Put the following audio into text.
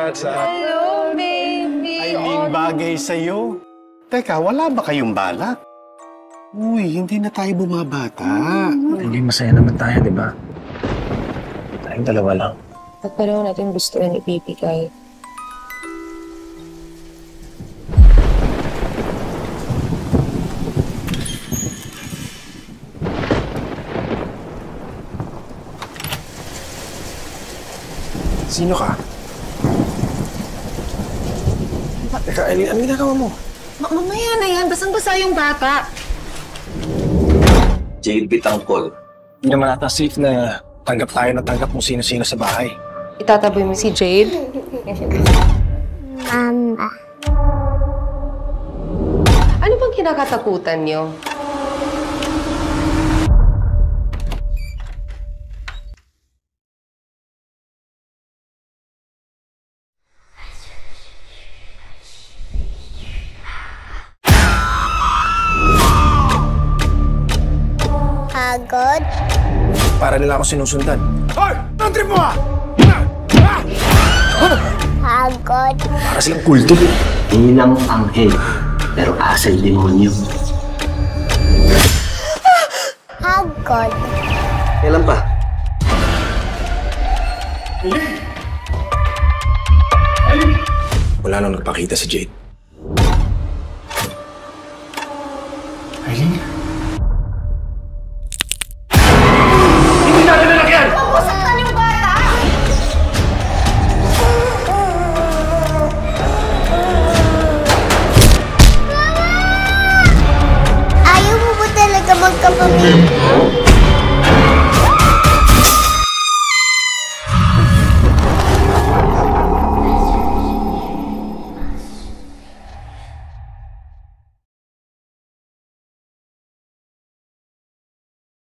Congrats, Hello, baby! Aileen, bagay sa'yo. Teka, wala ba kayong balak? Uy, hindi na tayo bumabata. Hindi masaya naman tayo, di ba? Tayong dalawa lang. At pareho natin gusto yan ibibigay. Sino ka? Teka, Aileen, ano ginagawa mo? Mamaya na yan. Basang-basa yung bata. Jade Bitangkol. Hindi naman ata safe na tanggap tayo na tanggap kung sino-sino sa bahay. Itataboy mo si Jade? Mama. Ano bang kinakatakutan niyo? Pagod. Para nila ako sinusundan. Hoy! Anong trip mo ah? Pagod. Para silang kulto. Nilang anghel, pero asal demonyo. Pagod. Kailan pa? Wala nang nagpakita si Jade.